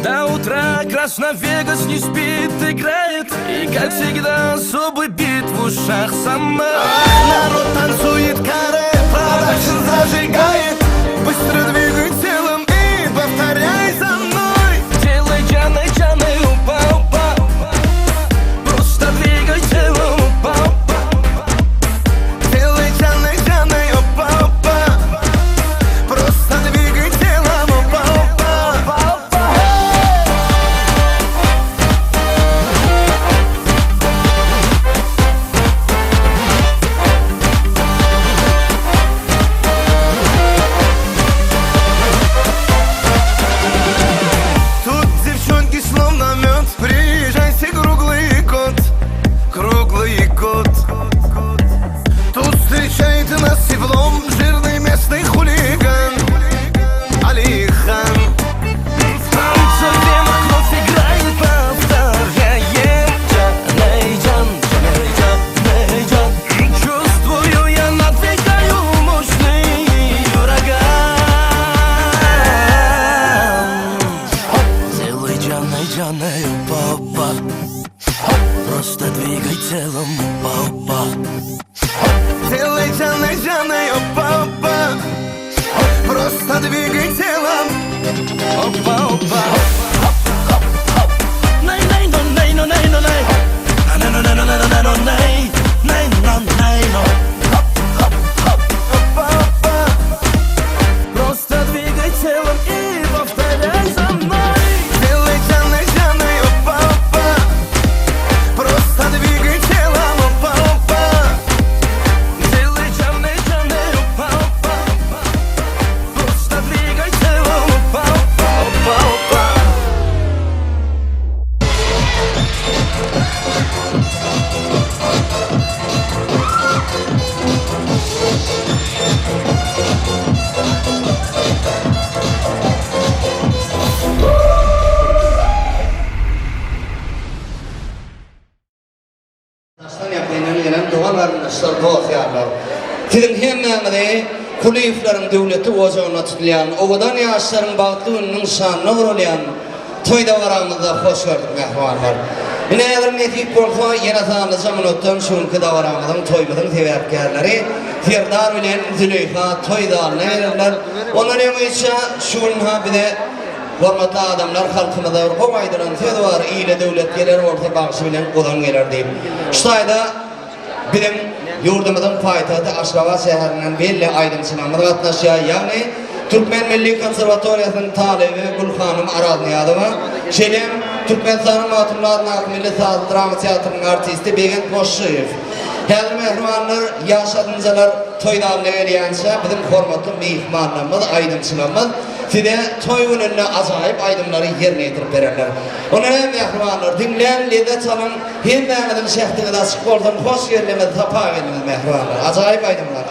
До утра Красновегас не спит, играет. И как всегда особый бит в ушах со мной. Народ танцует каре, продакшн зажигает. Быстро двигай телом и повторяй за мной. Делай джаны, джаны, упа-упа. Просто двигай телом, упа-упа. Делай джаны, джаны, упа-упа. Просто двигай телом, упа-упа. Тут девчонки словно мед. Приезжайте, круглый год, круглый год. Тут встречает нас теплом жирный местный хулиган Алихан. В танце время вновь играет, повторяем. Джанейджан, Джанейджан, Джанейджан. Чувствую, я надвигаю мощный ураган. Делай джаней, упа-упа. Просто двигай телом, упа-упа. Делай джаны, опа-опа. Просто двигай телом, опа-опа. Най-най-но-най-но-най-но-най. На-на-на-на-на-на-на-най. Най-на-най-но. Опа-опа. Просто двигай телом и повторяй за мной. Делай джаны, опа-опа. Просто двигай телом, опа-опа. Делай джаны, опа-опа. Просто двигай телом, опа-опа, опа-опа. Aslan yapmayın gelen doğaların sardoğ yarlar. Tidin hemmemede kuliflerin devleti ocağına tutulayan, oğudan yaşların bağıtlığının şanına uğrulayan toyda varamızda hoş gördük mehvanlar. Yine eğer netik olsa yine sağlı zaman ötten şunki da varamızın toymuzun tevekkerleri Firdar ulen Züleyha toyda neylerler. Onların emeğiçe şunha bir de hormatly adamlar halkymyza urgun aýdyran söz bar, ýyly döwletler orta bagşy bilen godan gelerdi. Şaýda bilim ýurdumyzyň paýtagty Aşgabat şäherinden belli aýdymçylarymyz gatnaşýar, ýagny Türkmen Milli Konserwatoriýasynyň talebi Gulhanym Arazniýadowa, şenem Türkmenistan Matymlaryň Milli Drama Teatrynyň artisti Begent Boşşeýew. Häzir mehmanlar, ýaşadynjalar toýdaly gelýänçe bizim hormatly mehmanlarymyz, aýdymçylarymyz size toy gününe azaýyp aýdymlary ýerine ýetirip bererler. Ona mehmanlar dinlen, lezzet alın, hemmemizin şähtigine açyk bolsun, hoş geldiňiz, tapa geldiňiz mehmanlar. Azaýyp aýdymlar.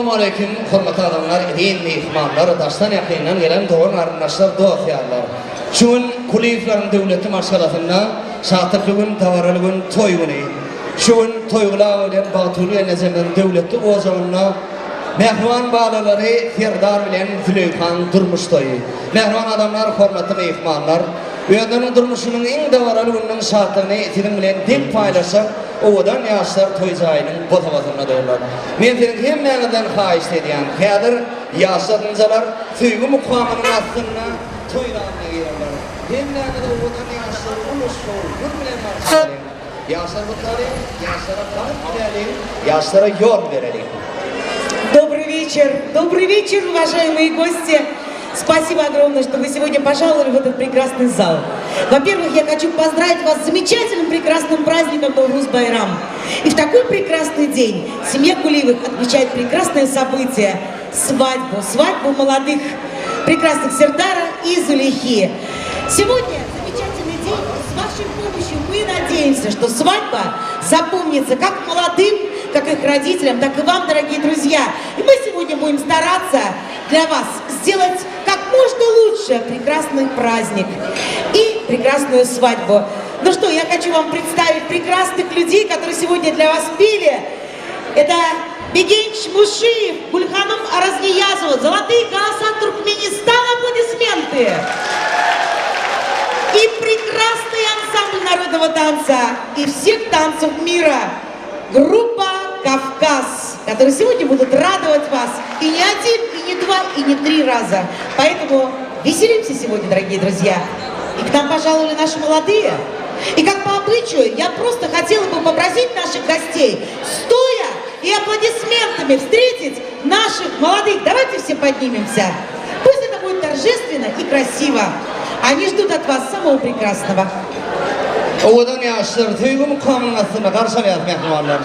Assalamu alaikum, hurmatly adamlar, din mehmanlar, daştan yakından gelen doğan arındaşlar, do'atiyarlar. Şun kuliflerin devleti maşgalatında şatıklığın, davaralığın toyunu, şun toyğula ölen batulu enezemen devleti o zamanla mehruan bağlıları firdar bilen Züleykan durmuş toyu. Mehruan adamlar, hurmatly mehmanlar, Öğrenmenin durmuşunun en davaralığının şartlarını sizin bilen dip paylaşsak, oğudan yaşlar toycayının botavatına doğrular. Men senin hem məniden xahiş ediyen, kadir yaşladıncalar, füygü mukvamının aslında toylarına girerler. Hem mənide oğudan yaşlar uluşur, gün bilen marşalayın. Yaşlar mutlarıyım, yaşlara kalp gidelim, yaşlara yol verelim. Добрый вечер, уважаемые гости. Спасибо огромное, что вы сегодня пожаловали в этот прекрасный зал. Во-первых, я хочу поздравить вас с замечательным прекрасным праздником Навруз-Байрам. И в такой прекрасный день семья Кулиевых отмечает прекрасное событие – свадьбу молодых прекрасных Сердара и Зулейхи. Сегодня замечательный день. С вашей помощью мы надеемся, что свадьба запомнится как молодым, как их родителям, так и вам, дорогие друзья. И мы сегодня будем стараться для вас сделать как можно лучше прекрасный праздник и прекрасную свадьбу. Ну что, я хочу вам представить прекрасных людей, которые сегодня для вас пели. Это Бегенч Мушиев, Гульханум Аразниязова, золотые голоса Туркменистана, аплодисменты. И прекрасный ансамбль народного танца и всех танцев мира. Группа «Кавказ», которые сегодня будут радовать вас и не один, и не два, и не три раза. Поэтому веселимся сегодня, дорогие друзья. И к нам пожаловали наши молодые. И как по обычаю, я просто хотела бы попросить наших гостей, стоя и аплодисментами встретить наших молодых. Давайте все поднимемся. Пусть это будет торжественно и красиво. Они ждут от вас самого прекрасного. Oğudan yaşlar, füygü mukvamının aslında karşılayat mehruanlar.